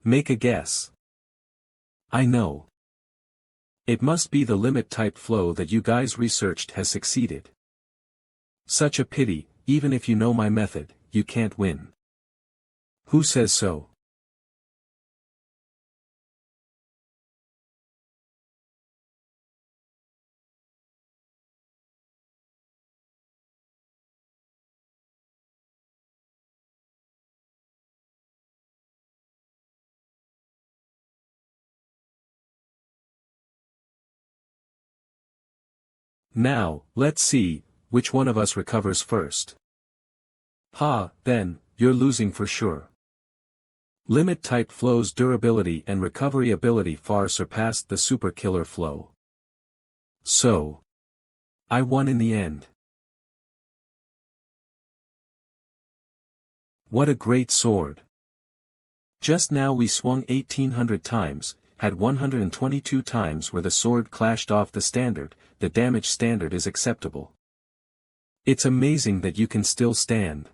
Make a guess. I know. It must be the limit-type flow that you guys researched has succeeded. Such a pity, even if you know my method, you can't win. Who says so? Now, let's see, which one of us recovers first. Then, you're losing for sure. Limit-type flow's durability and recovery ability far surpassed the super killer flow. So, I won in the end. What a great sword. Just now we swung 1800 times, had 122 times where the sword clashed off the standard, the damage standard is acceptable. It's amazing that you can still stand.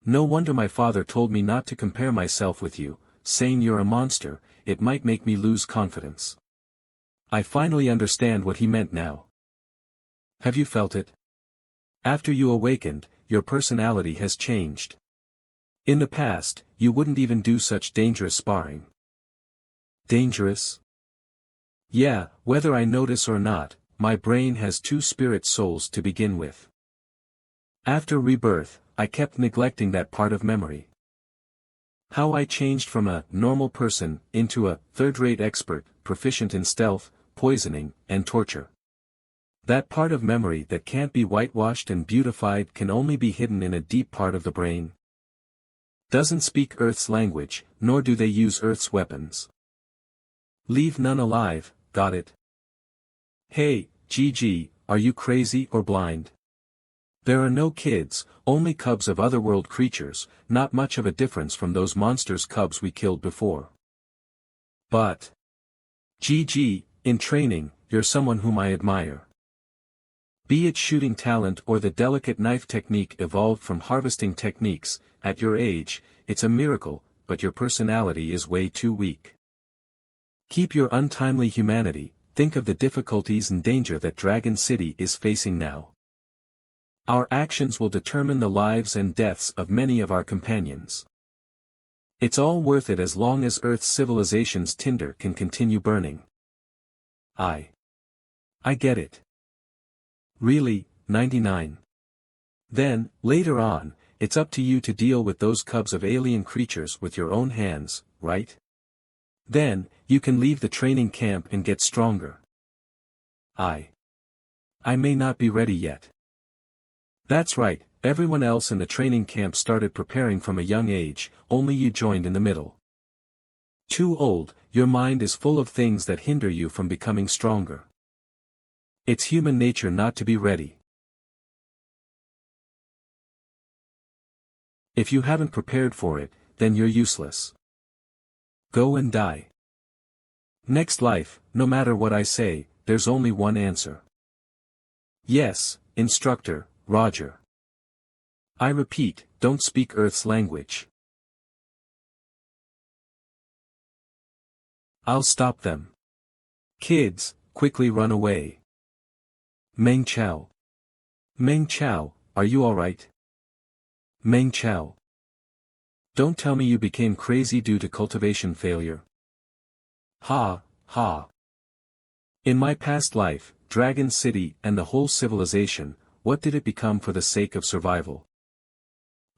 No wonder my father told me not to compare myself with you, saying you're a monster, it might make me lose confidence. I finally understand what he meant now. Have you felt it? After you awakened, your personality has changed. In the past, you wouldn't even do such dangerous sparring. Dangerous? Yeah, whether I notice or not, my brain has two spirit souls to begin with. After rebirth, I kept neglecting that part of memory. How I changed from a normal person into a third-rate expert, proficient in stealth, poisoning, and torture. That part of memory that can't be whitewashed and beautified can only be hidden in a deep part of the brain. Doesn't speak Earth's language, nor do they use Earth's weapons. Leave none alive, got it? Hey, GG, are you crazy or blind? There are no kids, only cubs of otherworld creatures, not much of a difference from those monsters' cubs we killed before. But GG, in training, you're someone whom I admire. Be it shooting talent or the delicate knife technique evolved from harvesting techniques, at your age, it's a miracle, but your personality is way too weak. Keep your untimely humanity, think of the difficulties and danger that Dragon City is facing now. Our actions will determine the lives and deaths of many of our companions. It's all worth it as long as Earth's civilization's tinder can continue burning. I get it. Really, 99. Then, later on, it's up to you to deal with those cubs of alien creatures with your own hands, right? Then, you can leave the training camp and get stronger. I may not be ready yet. That's right, everyone else in the training camp started preparing from a young age, only you joined in the middle. Too old, your mind is full of things that hinder you from becoming stronger. It's human nature not to be ready. If you haven't prepared for it, then you're useless. Go and die. Next life, no matter what I say, there's only one answer. Yes, instructor, Roger. I repeat, don't speak Earth's language. I'll stop them. Kids, quickly run away. Meng Chao. Meng Chao, are you alright? Meng Chao. Don't tell me you became crazy due to cultivation failure. Ha. In my past life, Dragon City and the whole civilization, what did it become for the sake of survival?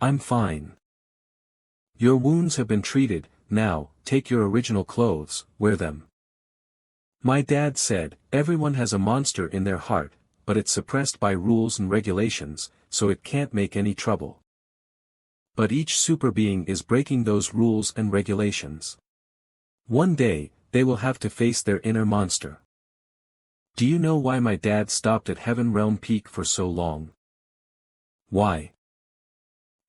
I'm fine. Your wounds have been treated, now, take your original clothes, wear them. My dad said, everyone has a monster in their heart, but it's suppressed by rules and regulations, so it can't make any trouble. But each super being is breaking those rules and regulations. One day, they will have to face their inner monster. Do you know why my dad stopped at Heaven Realm Peak for so long? Why?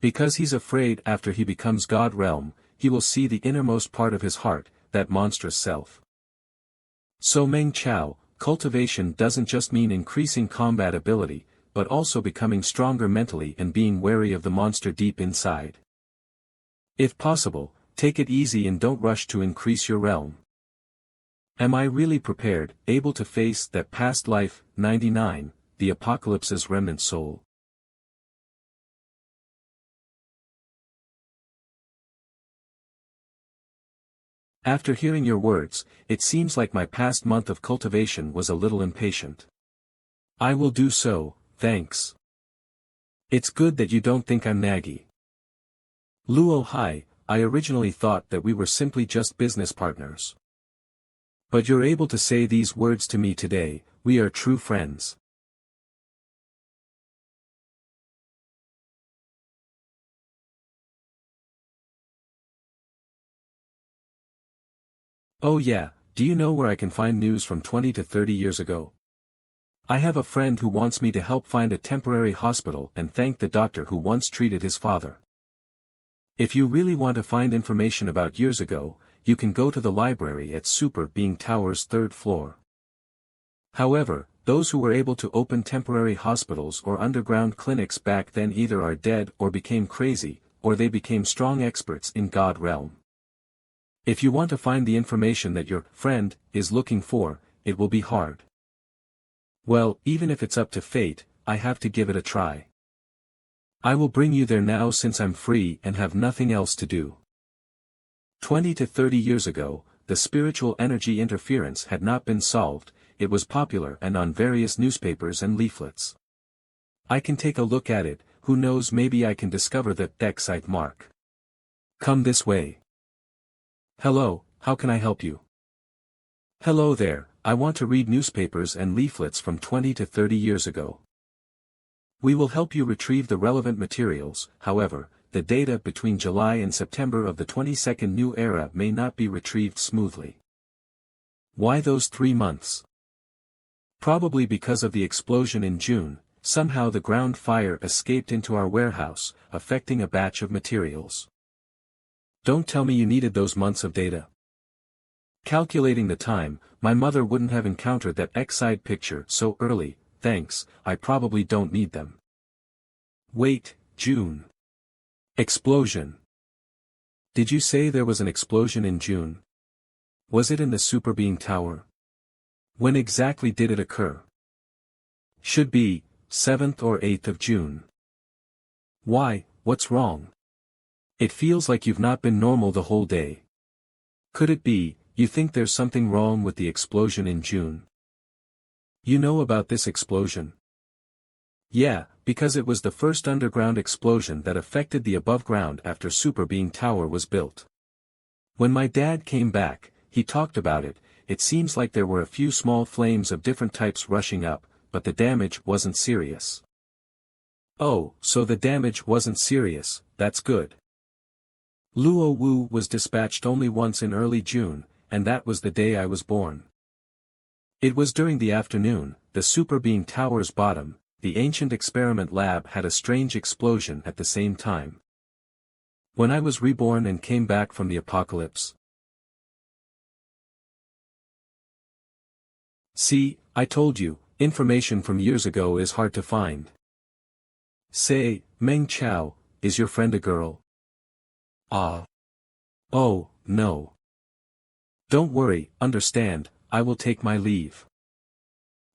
Because he's afraid after he becomes God Realm, he will see the innermost part of his heart, that monstrous self. So Meng Chao, cultivation doesn't just mean increasing combat ability, but also becoming stronger mentally and being wary of the monster deep inside. If possible, take it easy and don't rush to increase your realm. Am I really prepared, able to face that past life? 99, the apocalypse's remnant soul. After hearing your words, it seems like my past month of cultivation was a little impatient. I will do so, thanks. It's good that you don't think I'm naggy. Luo hi, I originally thought that we were simply just business partners. But you're able to say these words to me today, we are true friends. Oh yeah, do you know where I can find news from 20 to 30 years ago? I have a friend who wants me to help find a temporary hospital and thank the doctor who once treated his father. If you really want to find information about years ago, you can go to the library at Super Being Tower's 3rd floor. However, those who were able to open temporary hospitals or underground clinics back then either are dead or became crazy, or they became strong experts in God realm. If you want to find the information that your friend is looking for, it will be hard. Well, even if it's up to fate, I have to give it a try. I will bring you there now since I'm free and have nothing else to do. 20 to 30 years ago, the spiritual energy interference had not been solved, it was popular and on various newspapers and leaflets. I can take a look at it, who knows, maybe I can discover the Exite mark. Come this way. Hello, how can I help you? Hello there, I want to read newspapers and leaflets from 20 to 30 years ago. We will help you retrieve the relevant materials, however, the data between July and September of the 22nd new era may not be retrieved smoothly. Why those 3 months? Probably because of the explosion in June, somehow the ground fire escaped into our warehouse, affecting a batch of materials. Don't tell me you needed those months of data. Calculating the time, my mother wouldn't have encountered that X-side picture so early, thanks, I probably don't need them. Wait, June. Explosion. Did you say there was an explosion in June? Was it in the Super Being Tower? When exactly did it occur? Should be, 7th or 8th of June. Why, what's wrong? It feels like you've not been normal the whole day. Could it be, you think there's something wrong with the explosion in June? You know about this explosion? Yeah, because it was the first underground explosion that affected the above ground after Super Being Tower was built. When my dad came back, he talked about it. It seems like there were a few small flames of different types rushing up, but the damage wasn't serious. Oh, so the damage wasn't serious, that's good. Luo Wu was dispatched only once in early June, and that was the day I was born. It was during the afternoon, the Super Being Tower's bottom, the ancient experiment lab had a strange explosion at the same time. When I was reborn and came back from the apocalypse. See, I told you, information from years ago is hard to find. Say, Meng Chao, is your friend a girl? Ah. Oh, no. Don't worry, understand, I will take my leave.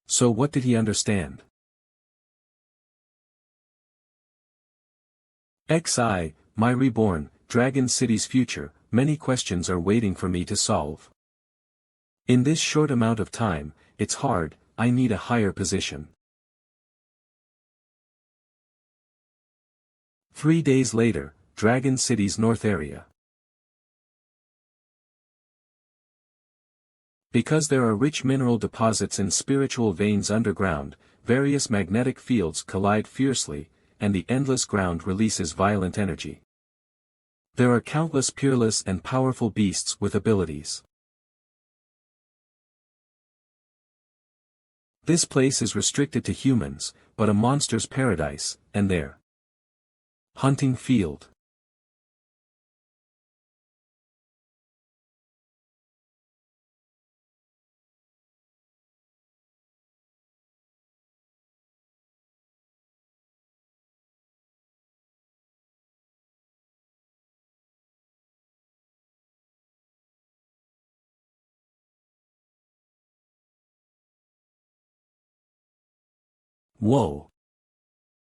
So what did he understand? XI, my reborn, Dragon City's future, many questions are waiting for me to solve. In this short amount of time, it's hard, I need a higher position. 3 days later, Dragon City's north area. Because there are rich mineral deposits in spiritual veins underground, various magnetic fields collide fiercely, and the endless ground releases violent energy. There are countless peerless and powerful beasts with abilities. This place is restricted to humans, but a monster's paradise, and their hunting field. Whoa.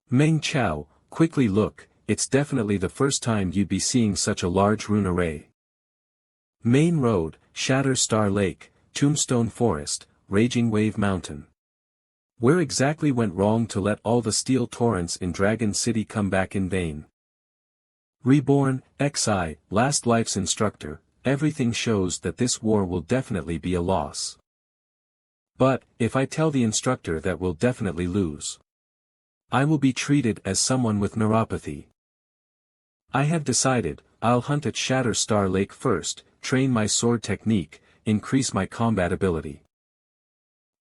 Meng Chao, quickly look, it's definitely the first time you'd be seeing such a large rune array. Main Road, Shatter Star Lake, Tombstone Forest, Raging Wave Mountain. Where exactly went wrong to let all the steel torrents in Dragon City come back in vain? Reborn, XI, Last Life's instructor, everything shows that this war will definitely be a loss. But, if I tell the instructor that we'll definitely lose, I will be treated as someone with neuropathy. I have decided, I'll hunt at Shatter Star Lake first, train my sword technique, increase my combat ability.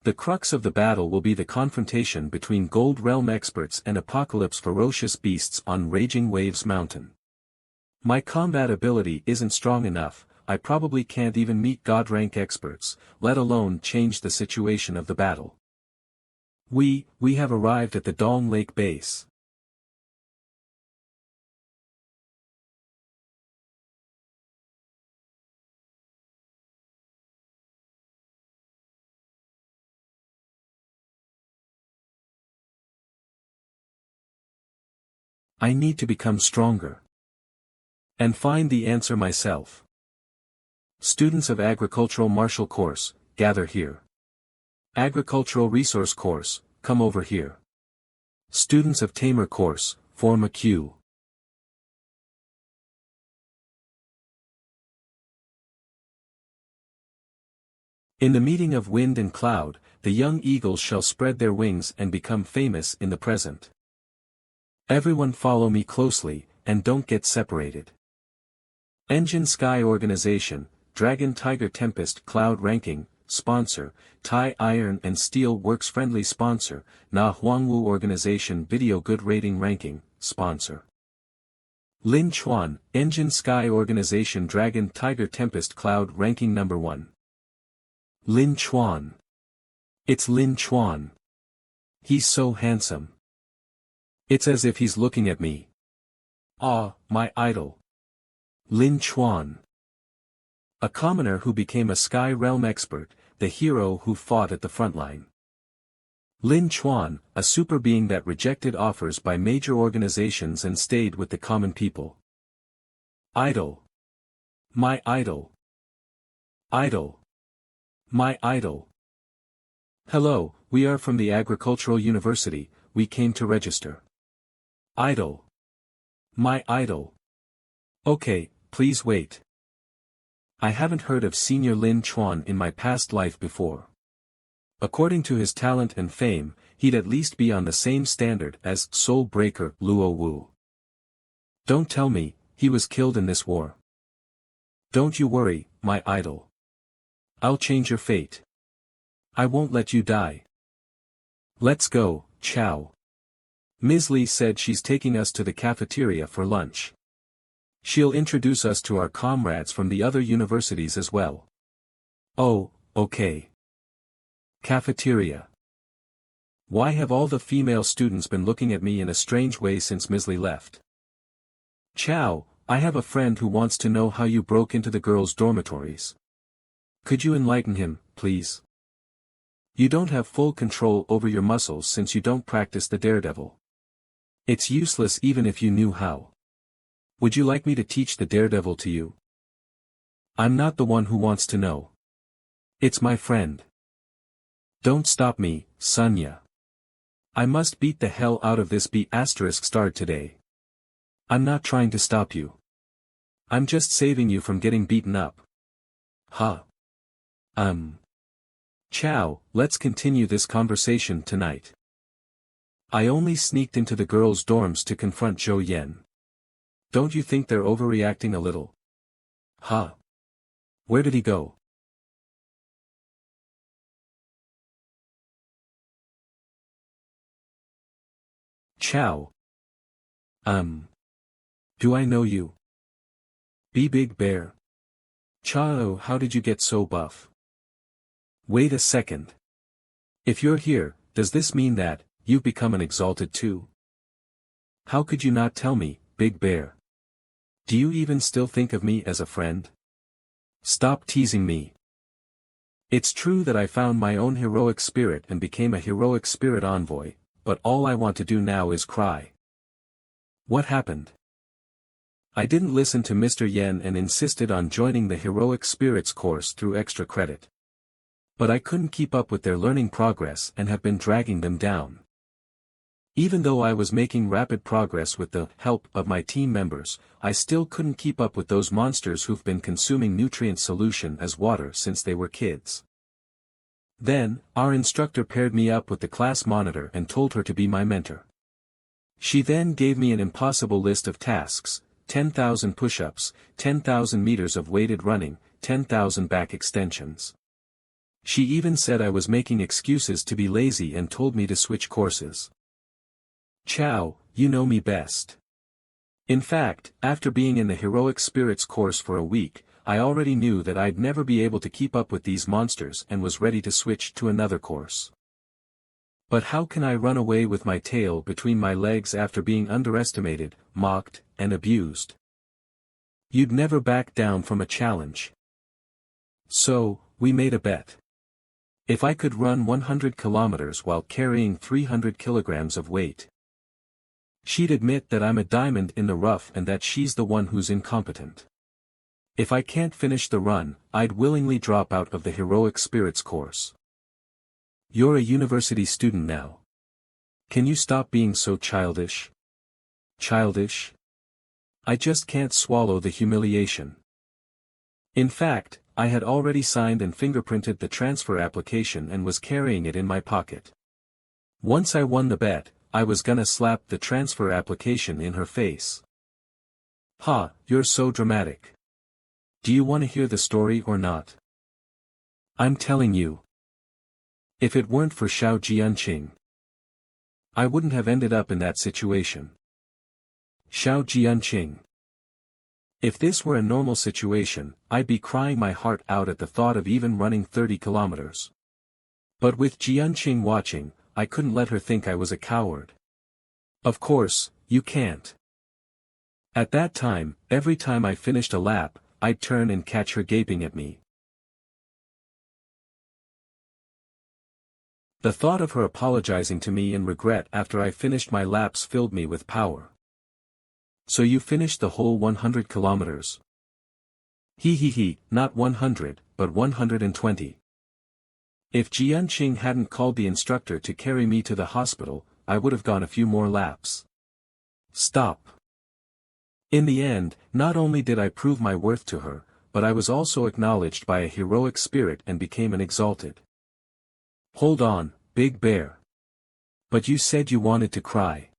The crux of the battle will be the confrontation between Gold Realm experts and Apocalypse ferocious beasts on Raging Waves Mountain. My combat ability isn't strong enough, I probably can't even meet God rank experts, let alone change the situation of the battle. We have arrived at the Dong Lake base. I need to become stronger. And find the answer myself. Students of Agricultural Martial Course, gather here. Agricultural Resource Course, come over here. Students of Tamer Course, form a queue. In the meeting of wind and cloud, the young eagles shall spread their wings and become famous in the present. Everyone follow me closely, and don't get separated. Engine Sky Organization, Dragon Tiger Tempest Cloud Ranking, Sponsor, Thai Iron and Steel Works Friendly Sponsor, Na Huangwu Organization Video Good Rating Ranking, Sponsor. Lin Chuan, Engine Sky Organization Dragon Tiger Tempest Cloud Ranking Number 1. Lin Chuan. It's Lin Chuan. He's so handsome. It's as if he's looking at me. Ah, my idol. Lin Chuan. A commoner who became a Sky Realm expert, the hero who fought at the front line. Lin Chuan, a super being that rejected offers by major organizations and stayed with the common people. Idol. My idol. Idol. My idol. Hello, we are from the Agricultural University, we came to register. Idol. My idol. Okay, please wait. I haven't heard of Senior Lin Chuan in my past life before. According to his talent and fame, he'd at least be on the same standard as Soul Breaker Luo Wu. Don't tell me, he was killed in this war. Don't you worry, my idol. I'll change your fate. I won't let you die. Let's go, Chow. Ms. Lee said she's taking us to the cafeteria for lunch. She'll introduce us to our comrades from the other universities as well. Oh, okay. Cafeteria. Why have all the female students been looking at me in a strange way since Ms. Lee left? Chow, I have a friend who wants to know how you broke into the girls' dormitories. Could you enlighten him, please? You don't have full control over your muscles since you don't practice the daredevil. It's useless even if you knew how. Would you like me to teach the daredevil to you? I'm not the one who wants to know. It's my friend. Don't stop me, Sunya. I must beat the hell out of this B*** today. I'm not trying to stop you. I'm just saving you from getting beaten up. Huh. Chow, let's continue this conversation tonight. I only sneaked into the girls' dorms to confront Zhou Yen. Don't you think they're overreacting a little? Huh. Where did he go? Chow. Do I know you? Big Bear. Chao, how did you get so buff? Wait a second. If you're here, does this mean that you've become an exalted too? How could you not tell me, Big Bear? Do you even still think of me as a friend? Stop teasing me. It's true that I found my own heroic spirit and became a heroic spirit envoy, but all I want to do now is cry. What happened? I didn't listen to Mr. Yen and insisted on joining the Heroic Spirits course through extra credit. But I couldn't keep up with their learning progress and have been dragging them down. Even though I was making rapid progress with the help of my team members, I still couldn't keep up with those monsters who've been consuming nutrient solution as water since they were kids. Then, our instructor paired me up with the class monitor and told her to be my mentor. She then gave me an impossible list of tasks: 10,000 push-ups, 10,000 meters of weighted running, 10,000 back extensions. She even said I was making excuses to be lazy and told me to switch courses. Chow, you know me best. In fact, after being in the Heroic Spirits course for a week, I already knew that I'd never be able to keep up with these monsters and was ready to switch to another course. But how can I run away with my tail between my legs after being underestimated, mocked, and abused? You'd never back down from a challenge. So, we made a bet. If I could run 100 kilometers while carrying 300 kilograms of weight, she'd admit that I'm a diamond in the rough and that she's the one who's incompetent. If I can't finish the run, I'd willingly drop out of the Heroic Spirits course. You're a university student now. Can you stop being so childish? Childish? I just can't swallow the humiliation. In fact, I had already signed and fingerprinted the transfer application and was carrying it in my pocket. Once I won the bet, I was gonna slap the transfer application in her face. Ha, you're so dramatic. Do you want to hear the story or not? I'm telling you. If it weren't for Xiao Jianqing, I wouldn't have ended up in that situation. Xiao Jianqing. If this were a normal situation, I'd be crying my heart out at the thought of even running 30 kilometers. But with Jianqing watching, I couldn't let her think I was a coward. Of course, you can't. At that time, every time I finished a lap, I'd turn and catch her gaping at me. The thought of her apologizing to me in regret after I finished my laps filled me with power. So you finished the whole 100 kilometers? He, not 100, but 120. If Jianqing hadn't called the instructor to carry me to the hospital, I would have gone a few more laps. Stop. In the end, not only did I prove my worth to her, but I was also acknowledged by a heroic spirit and became an exalted. Hold on, Big Bear. But you said you wanted to cry.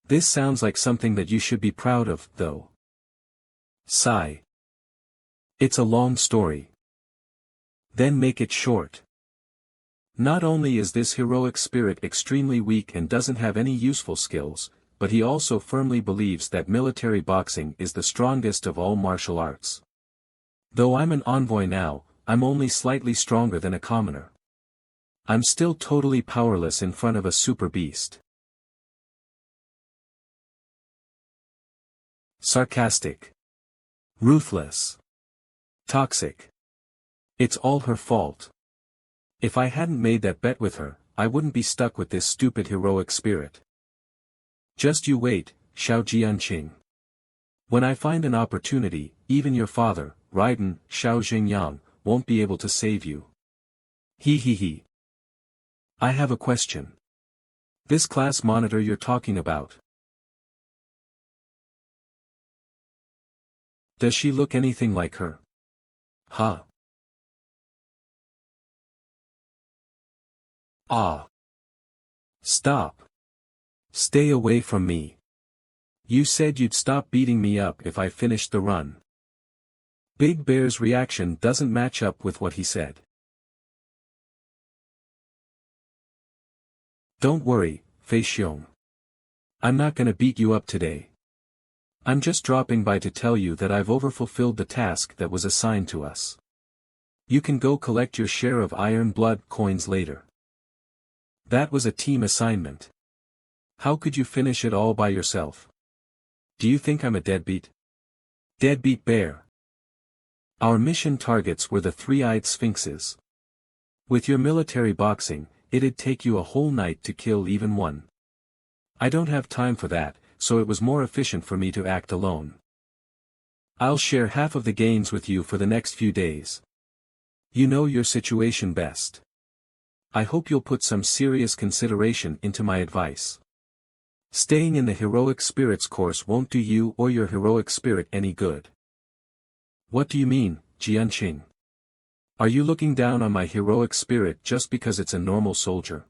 This sounds like something that you should be proud of, though. Sigh. It's a long story. Then make it short. Not only is this heroic spirit extremely weak and doesn't have any useful skills, but he also firmly believes that military boxing is the strongest of all martial arts. Though I'm an envoy now, I'm only slightly stronger than a commoner. I'm still totally powerless in front of a super beast. Sarcastic. Ruthless. Toxic. It's all her fault. If I hadn't made that bet with her, I wouldn't be stuck with this stupid heroic spirit. Just you wait, Xiao Jianqing. When I find an opportunity, even your father, Raiden, Xiao Xingyang, won't be able to save you. He. I have a question. This class monitor you're talking about. Does she look anything like her? Huh? Ah. Stop. Stay away from me. You said you'd stop beating me up if I finished the run. Big Bear's reaction doesn't match up with what he said. Don't worry, Fei Xiong. I'm not gonna beat you up today. I'm just dropping by to tell you that I've overfulfilled the task that was assigned to us. You can go collect your share of Iron Blood coins later. That was a team assignment. How could you finish it all by yourself? Do you think I'm a deadbeat? Deadbeat bear. Our mission targets were the three-eyed sphinxes. With your military boxing, it'd take you a whole night to kill even one. I don't have time for that, so it was more efficient for me to act alone. I'll share half of the gains with you for the next few days. You know your situation best. I hope you'll put some serious consideration into my advice. Staying in the heroic spirits course won't do you or your heroic spirit any good. What do you mean, Jianqing? Are you looking down on my heroic spirit just because it's a normal soldier?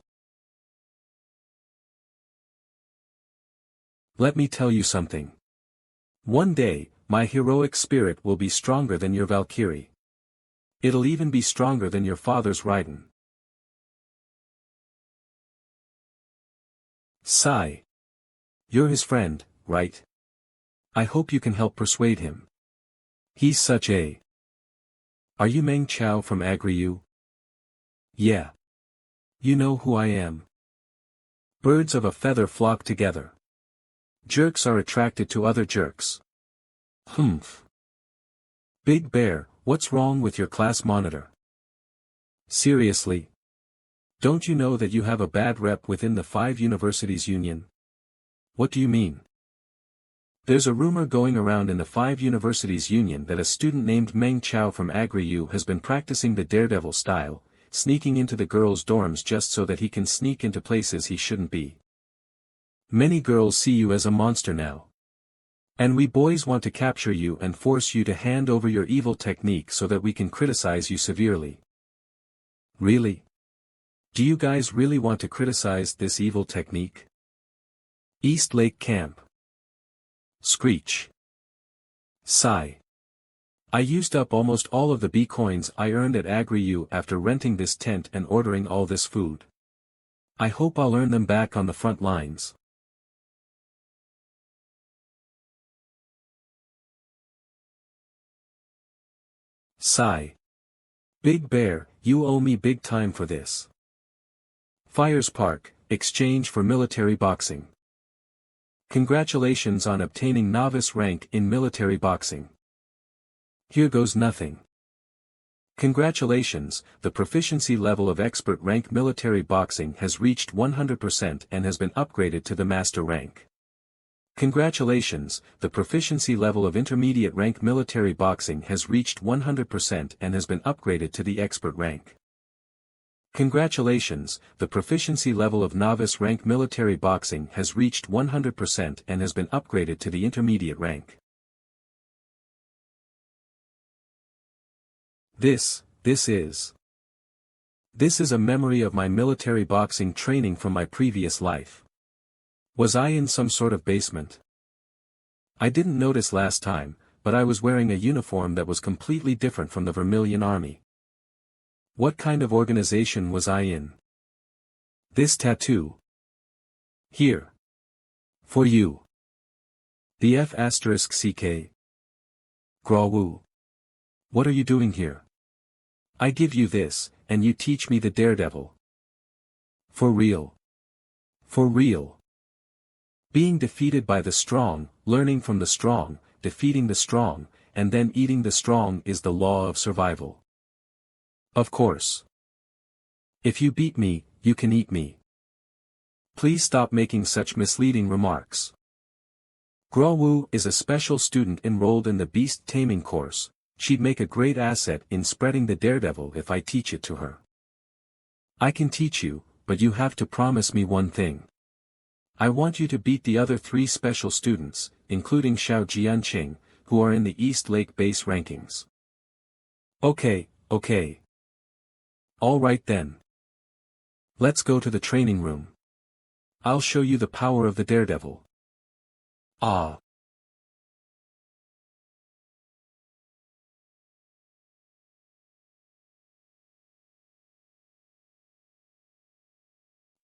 Let me tell you something. One day, my heroic spirit will be stronger than your Valkyrie. It'll even be stronger than your father's Raiden. Sigh. You're his friend, right? I hope you can help persuade him. He's such a... Are you Meng Chao from Agryu? Yeah. You know who I am. Birds of a feather flock together. Jerks are attracted to other jerks. Humph. Big Bear, what's wrong with your class monitor? Seriously? Don't you know that you have a bad rep within the 5 universities union? What do you mean? There's a rumor going around in the 5 universities union that a student named Meng Chao from Agryu has been practicing the daredevil style, sneaking into the girls' dorms just so that he can sneak into places he shouldn't be. Many girls see you as a monster now. And we boys want to capture you and force you to hand over your evil technique so that we can criticize you severely. Really? Do you guys really want to criticize this evil technique? East Lake Camp. Screech. Sigh. I used up almost all of the B coins I earned at Agryu after renting this tent and ordering all this food. I hope I'll earn them back on the front lines. Sigh. Big Bear, you owe me big time for this. Fires Park, exchange for military boxing. Congratulations on obtaining novice rank in military boxing. Here goes nothing. Congratulations, the proficiency level of expert rank military boxing has reached 100% and has been upgraded to the master rank. Congratulations, the proficiency level of intermediate rank military boxing has reached 100% and has been upgraded to the expert rank. Congratulations, the proficiency level of novice rank military boxing has reached 100% and has been upgraded to the intermediate rank. This is a memory of my military boxing training from my previous life. Was I in some sort of basement? I didn't notice last time, but I was wearing a uniform that was completely different from the Vermilion Army. What kind of organization was I in? This tattoo. Here. For you. The F***CK. Grawu. What are you doing here? I give you this, and you teach me the daredevil. For real. For real. Being defeated by the strong, learning from the strong, defeating the strong, and then eating the strong is the law of survival. Of course. If you beat me, you can eat me. Please stop making such misleading remarks. Grawu is a special student enrolled in the beast taming course. She'd make a great asset in spreading the daredevil if I teach it to her. I can teach you, but you have to promise me one thing. I want you to beat the other 3 special students, including Xiao Jianqing, who are in the East Lake base rankings. Okay. All right then. Let's go to the training room. I'll show you the power of the daredevil. Ah.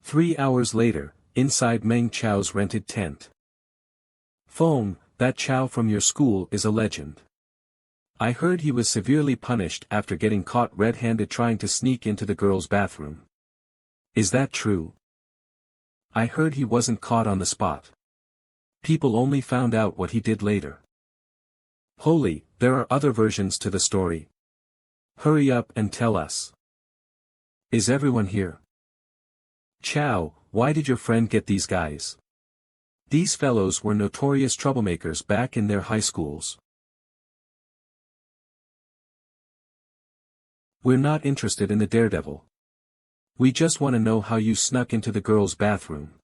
Three hours later, inside Meng Chao's rented tent. Feng, that Chao from your school is a legend. I heard he was severely punished after getting caught red-handed trying to sneak into the girls' bathroom. Is that true? I heard he wasn't caught on the spot. People only found out what he did later. Holy, there are other versions to the story. Hurry up and tell us. Is everyone here? Chow, why did your friend get these guys? These fellows were notorious troublemakers back in their high schools. We're not interested in the daredevil. We just want to know how you snuck into the girls' bathroom.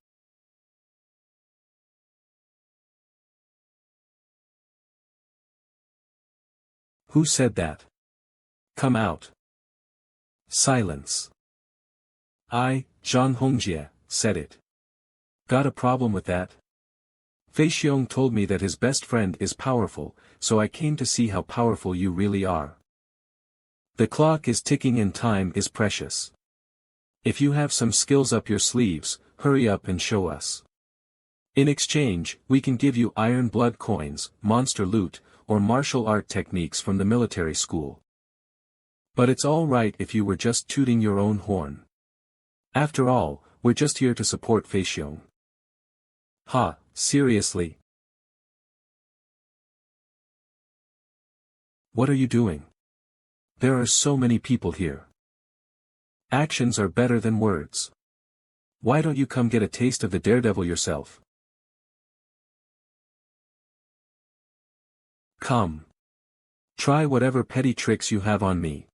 Who said that? Come out. Silence. I, Zhang Hongjie, said it. Got a problem with that? Fei Xiong told me that his best friend is powerful, so I came to see how powerful you really are. The clock is ticking and time is precious. If you have some skills up your sleeves, hurry up and show us. In exchange, we can give you iron blood coins, monster loot, or martial art techniques from the military school. But it's all right if you were just tooting your own horn. After all, we're just here to support Fei Xiong. Ha, seriously? What are you doing? There are so many people here. Actions are better than words. Why don't you come get a taste of the daredevil yourself? Come. Try whatever petty tricks you have on me.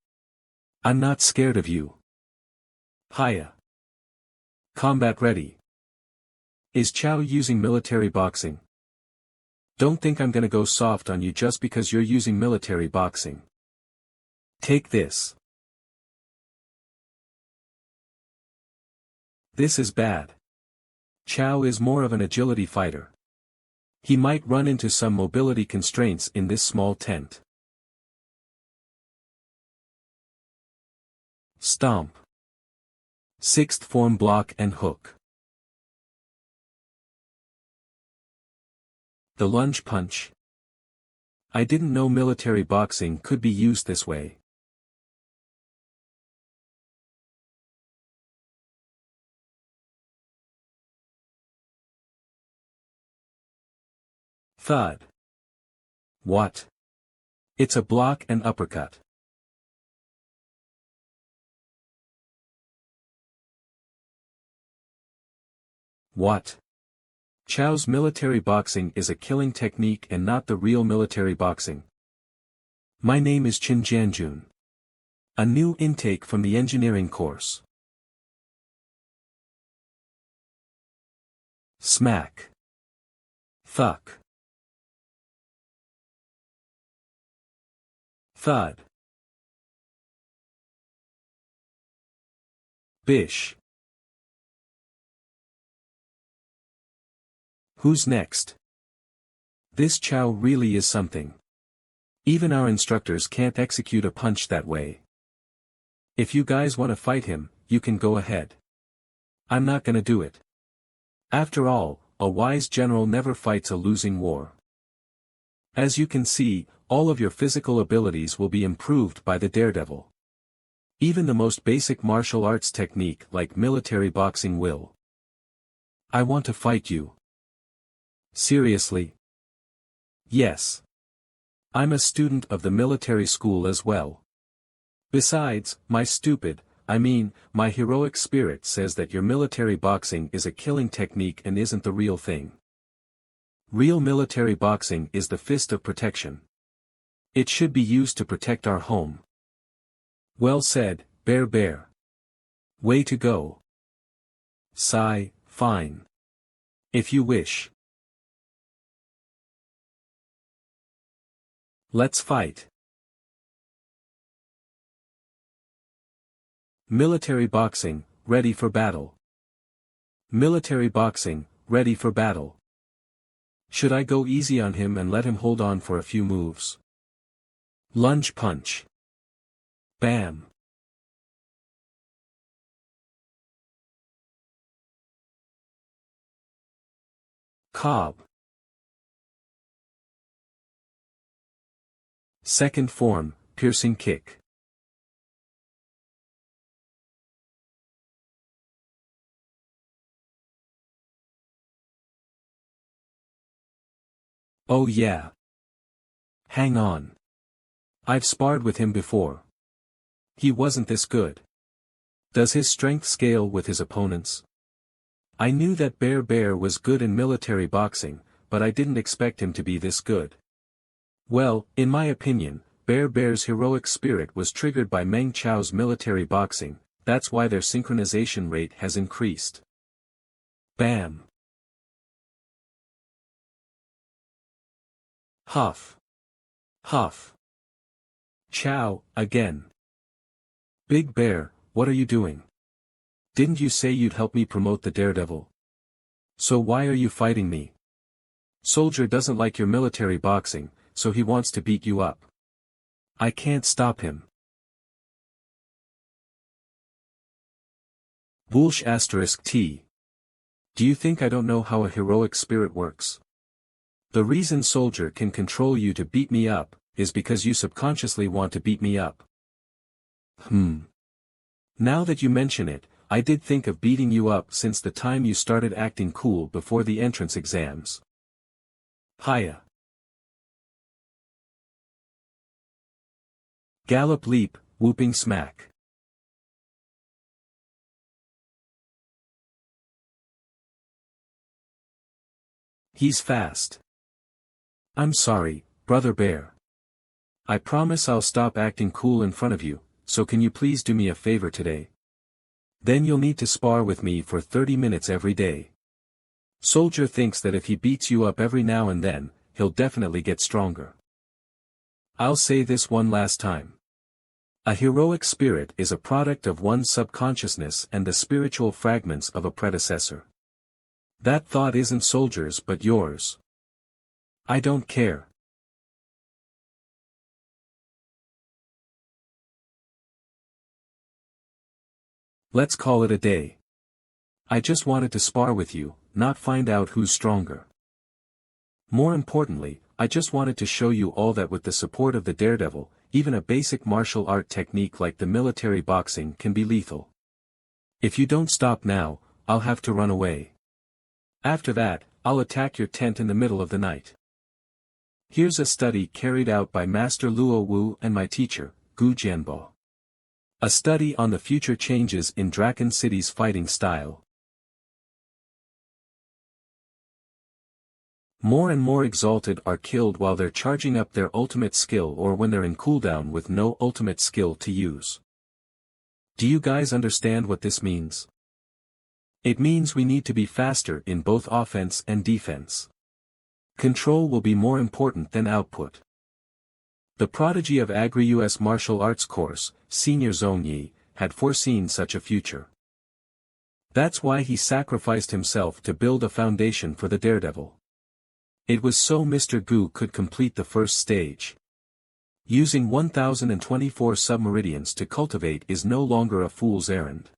I'm not scared of you. Hiya. Combat ready. Is Chow using military boxing? Don't think I'm gonna go soft on you just because you're using military boxing. Take this. This is bad. Chow is more of an agility fighter. He might run into some mobility constraints in this small tent. Stomp. Sixth form block and hook. The lunge punch. I didn't know military boxing could be used this way. Thud. What? It's a block and uppercut. What? Chow's military boxing is a killing technique and not the real military boxing. My name is Qin Jianjun. A new intake from the engineering course. Smack. Thuck. Thud. Bish. Who's next? This Chow really is something. Even our instructors can't execute a punch that way. If you guys want to fight him, you can go ahead. I'm not gonna do it. After all, a wise general never fights a losing war. As you can see, all of your physical abilities will be improved by the daredevil. Even the most basic martial arts technique like military boxing will. I want to fight you. Seriously? Yes. I'm a student of the military school as well. Besides, my heroic spirit says that your military boxing is a killing technique and isn't the real thing. Real military boxing is the fist of protection. It should be used to protect our home. Well said, Bear. Way to go. Sigh, fine. If you wish. Let's fight. Military boxing, ready for battle. Military boxing, ready for battle. Should I go easy on him and let him hold on for a few moves? Lunge punch. Bam. Cob. Second form, piercing kick. Oh yeah. Hang on. I've sparred with him before. He wasn't this good. Does his strength scale with his opponents? I knew that Bear was good in military boxing, but I didn't expect him to be this good. Well, in my opinion, Bear's heroic spirit was triggered by Meng Chao's military boxing, that's why their synchronization rate has increased. Bam! Huff! Huff! Chow, again. Big Bear, what are you doing? Didn't you say you'd help me promote the Daredevil? So why are you fighting me? Soldier doesn't like your military boxing, so he wants to beat you up. I can't stop him. Bullsh *T. Do you think I don't know how a heroic spirit works? The reason Soldier can control you to beat me up, is because you subconsciously want to beat me up. Now that you mention it, I did think of beating you up since the time you started acting cool before the entrance exams. Hiya. Gallop leap, whooping smack. He's fast. I'm sorry, Brother Bear. I promise I'll stop acting cool in front of you, so can you please do me a favor today? Then you'll need to spar with me for 30 minutes every day. Soldier thinks that if he beats you up every now and then, he'll definitely get stronger. I'll say this one last time. A heroic spirit is a product of one's subconsciousness and the spiritual fragments of a predecessor. That thought isn't Soldier's but yours. I don't care. Let's call it a day. I just wanted to spar with you, not find out who's stronger. More importantly, I just wanted to show you all that with the support of the Daredevil, even a basic martial art technique like the military boxing can be lethal. If you don't stop now, I'll have to run away. After that, I'll attack your tent in the middle of the night. Here's a study carried out by Master Luo Wu and my teacher, Gu Jianbo. A study on the future changes in Draken City's fighting style. More and more exalted are killed while they're charging up their ultimate skill or when they're in cooldown with no ultimate skill to use. Do you guys understand what this means? It means we need to be faster in both offense and defense. Control will be more important than output. The prodigy of Agri-US Martial Arts course, Senior Zhong Yi, had foreseen such a future. That's why he sacrificed himself to build a foundation for the Daredevil. It was so Mr. Gu could complete the first stage. Using 1024 submeridians to cultivate is no longer a fool's errand.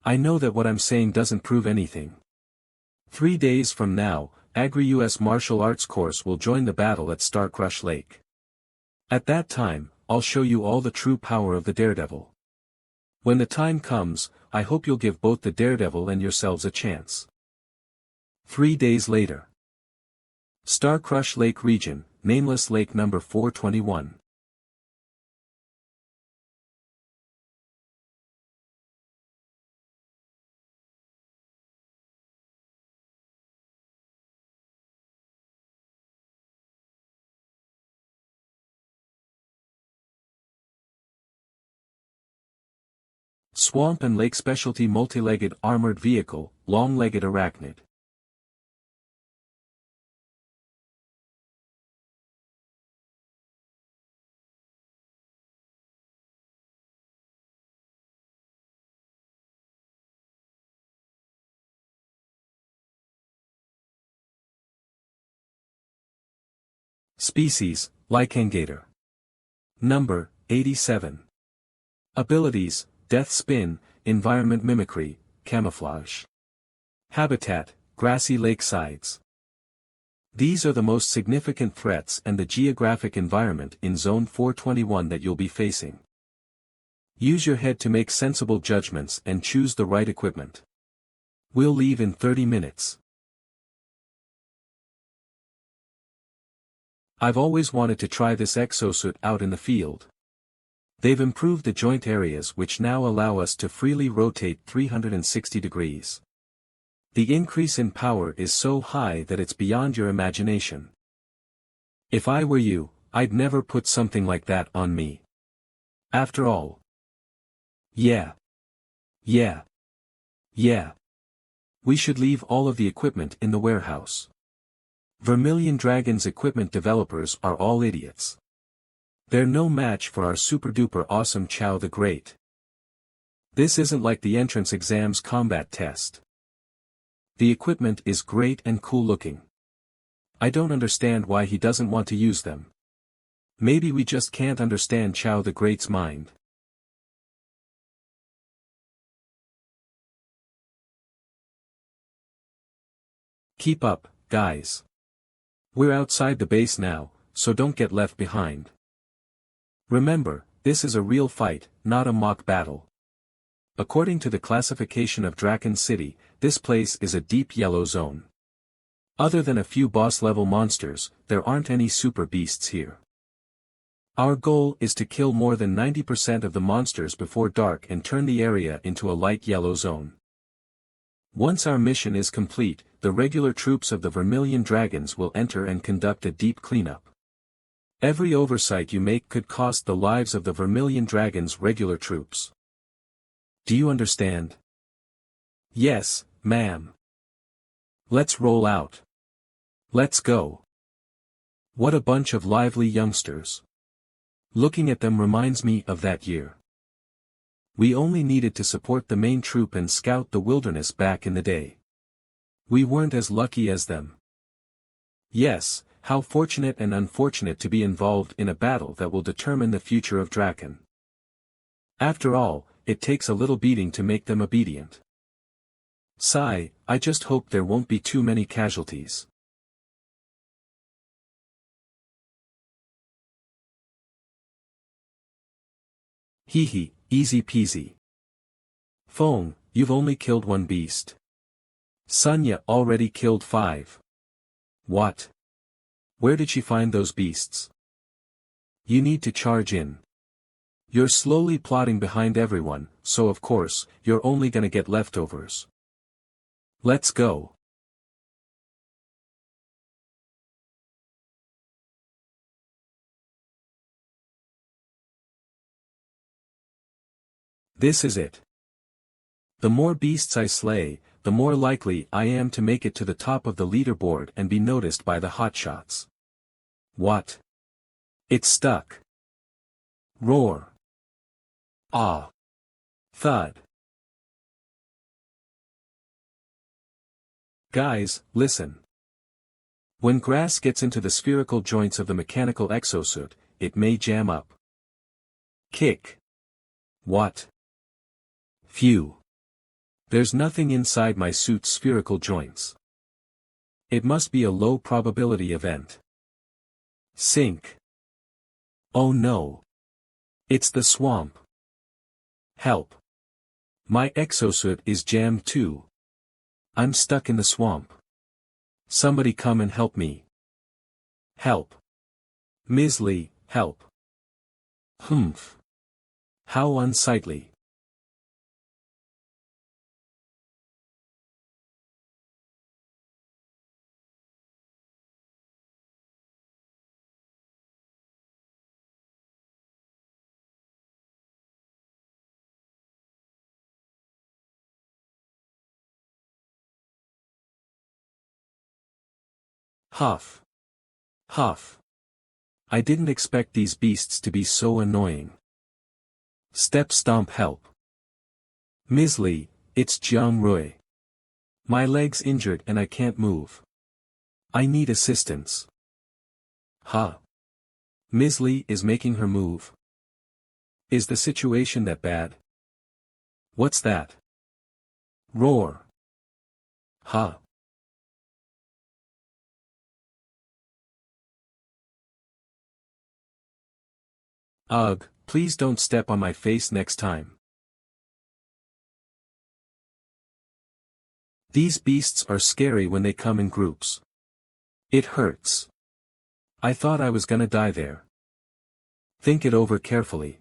I know that what I'm saying doesn't prove anything. 3 days from now, Agri-US Martial Arts course will join the battle at Starcrush Lake. At that time, I'll show you all the true power of the Daredevil. When the time comes, I hope you'll give both the Daredevil and yourselves a chance. 3 days later. Starcrush Lake Region, Nameless Lake number 421. Swamp and Lake Specialty Multi-Legged Armored Vehicle, Long-Legged Arachnid. Species, Lycangator. Number, 87. Abilities, Death Spin, Environment Mimicry, Camouflage. Habitat, Grassy lakesides. These are the most significant threats and the geographic environment in Zone 421 that you'll be facing. Use your head to make sensible judgments and choose the right equipment. We'll leave in 30 minutes. I've always wanted to try this exosuit out in the field. They've improved the joint areas which now allow us to freely rotate 360 degrees. The increase in power is so high that it's beyond your imagination. If I were you, I'd never put something like that on me. After all. Yeah. Yeah. Yeah. We should leave all of the equipment in the warehouse. Vermilion Dragon's equipment developers are all idiots. They're no match for our super-duper awesome Chow the Great. This isn't like the entrance exam's combat test. The equipment is great and cool looking. I don't understand why he doesn't want to use them. Maybe we just can't understand Chow the Great's mind. Keep up, guys. We're outside the base now, so don't get left behind. Remember, this is a real fight, not a mock battle. According to the classification of Draken City, this place is a deep yellow zone. Other than a few boss-level monsters, there aren't any super beasts here. Our goal is to kill more than 90% of the monsters before dark and turn the area into a light yellow zone. Once our mission is complete, the regular troops of the Vermilion Dragons will enter and conduct a deep cleanup. Every oversight you make could cost the lives of the Vermilion Dragons' regular troops. Do you understand? Yes, ma'am. Let's roll out. Let's go. What a bunch of lively youngsters. Looking at them reminds me of that year. We only needed to support the main troop and scout the wilderness back in the day. We weren't as lucky as them. Yes, how fortunate and unfortunate to be involved in a battle that will determine the future of Draken. After all, it takes a little beating to make them obedient. Sigh, I just hope there won't be too many casualties. Hee hee, easy peasy. Fong, you've only killed one beast. Sunya already killed 5. What? Where did she find those beasts? You need to charge in. You're slowly plotting behind everyone, so of course, you're only gonna get leftovers. Let's go. This is it. The more beasts I slay, the more likely I am to make it to the top of the leaderboard and be noticed by the hotshots. What? It's stuck. Roar. Ah. Thud. Guys, listen. When grass gets into the spherical joints of the mechanical exosuit, it may jam up. Kick. What? Phew. There's nothing inside my suit's spherical joints. It must be a low probability event. Sink. Oh no. It's the swamp. Help. My exosuit is jammed too. I'm stuck in the swamp. Somebody come and help me. Help. Ms. Lee, help. Humph. How unsightly. Huff. Huff. I didn't expect these beasts to be so annoying. Step stomp help. Ms. Lee, it's Jiang Rui. My leg's injured and I can't move. I need assistance. Huh. Ms. Lee is making her move. Is the situation that bad? What's that? Roar. Huh. Ugh, please don't step on my face next time. These beasts are scary when they come in groups. It hurts. I thought I was gonna die there. Think it over carefully.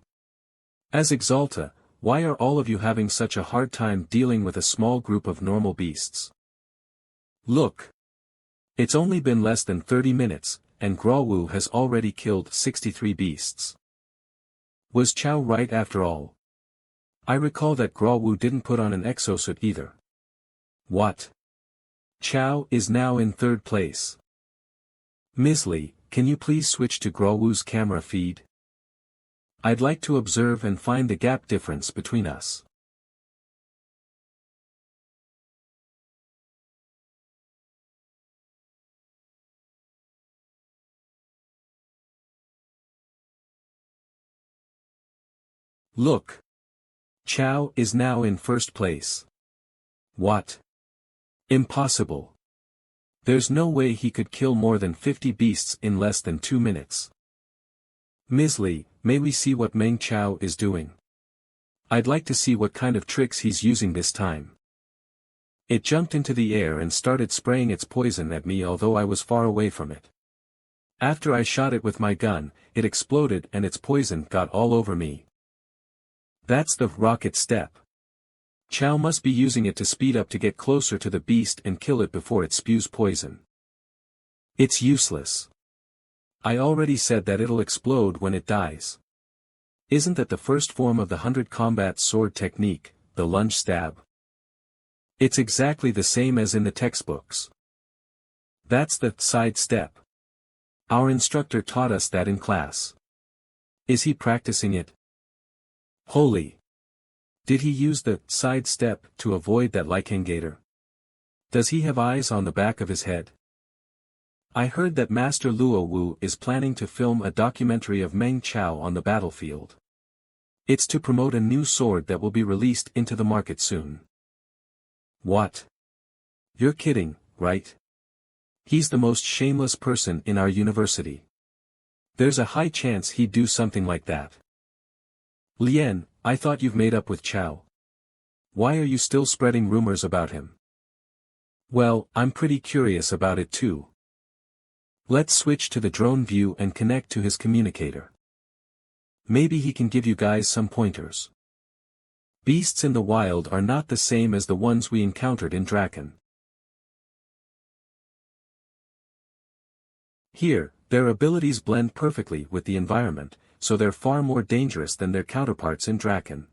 As Exalta, why are all of you having such a hard time dealing with a small group of normal beasts? Look. It's only been less than 30 minutes, and Grawu has already killed 63 beasts. Was Chow right after all? I recall that Grawu didn't put on an exosuit either. What? Chow is now in third place. Ms. Lee, can you please switch to Grawu's camera feed? I'd like to observe and find the gap difference between us. Look. Chow is now in first place. What? Impossible. There's no way he could kill more than 50 beasts in less than 2 minutes. Ms. Lee, may we see what Meng Chow is doing? I'd like to see what kind of tricks he's using this time. It jumped into the air and started spraying its poison at me although I was far away from it. After I shot it with my gun, it exploded and its poison got all over me. That's the rocket step. Chow must be using it to speed up to get closer to the beast and kill it before it spews poison. It's useless. I already said that it'll explode when it dies. Isn't that the first form of the 100 combat sword technique, the lunge stab? It's exactly the same as in the textbooks. That's the side step. Our instructor taught us that in class. Is he practicing it? Holy! Did he use the side step to avoid that Lycangator? Does he have eyes on the back of his head? I heard that Master Luo Wu is planning to film a documentary of Meng Chow on the battlefield. It's to promote a new sword that will be released into the market soon. What? You're kidding, right? He's the most shameless person in our university. There's a high chance he'd do something like that. Lien, I thought you've made up with Chow. Why are you still spreading rumors about him? Well, I'm pretty curious about it too. Let's switch to the drone view and connect to his communicator. Maybe he can give you guys some pointers. Beasts in the wild are not the same as the ones we encountered in Draken. Here, their abilities blend perfectly with the environment, so they're far more dangerous than their counterparts in Draken.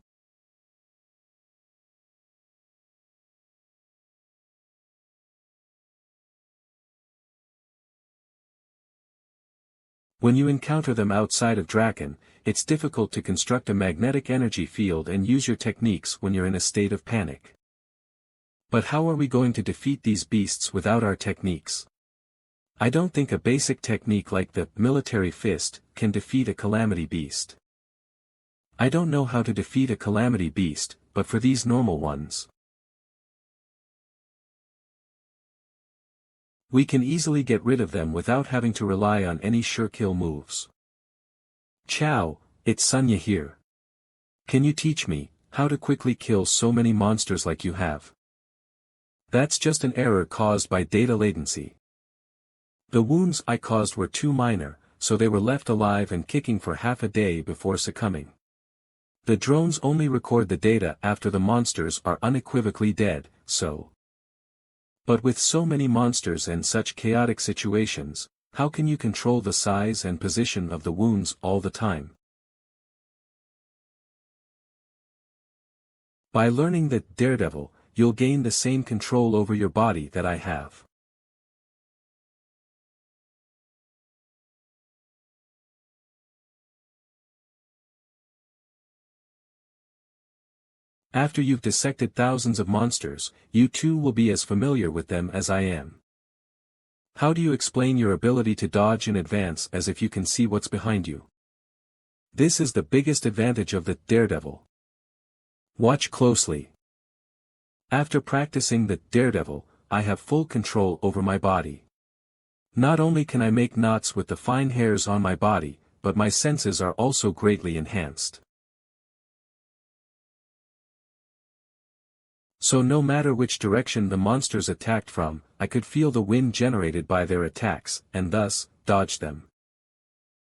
When you encounter them outside of Draken, it's difficult to construct a magnetic energy field and use your techniques when you're in a state of panic. But how are we going to defeat these beasts without our techniques? I don't think a basic technique like the military fist can defeat a calamity beast. I don't know how to defeat a calamity beast, but for these normal ones, we can easily get rid of them without having to rely on any sure kill moves. Chow, it's Sunya here. Can you teach me how to quickly kill so many monsters like you have? That's just an error caused by data latency. The wounds I caused were too minor, so they were left alive and kicking for half a day before succumbing. The drones only record the data after the monsters are unequivocally dead, so. But with so many monsters and such chaotic situations, how can you control the size and position of the wounds all the time? By learning the Daredevil, you'll gain the same control over your body that I have. After you've dissected thousands of monsters, you too will be as familiar with them as I am. How do you explain your ability to dodge in advance as if you can see what's behind you? This is the biggest advantage of the Daredevil. Watch closely. After practicing the Daredevil, I have full control over my body. Not only can I make knots with the fine hairs on my body, but my senses are also greatly enhanced. So no matter which direction the monsters attacked from, I could feel the wind generated by their attacks, and thus, dodge them.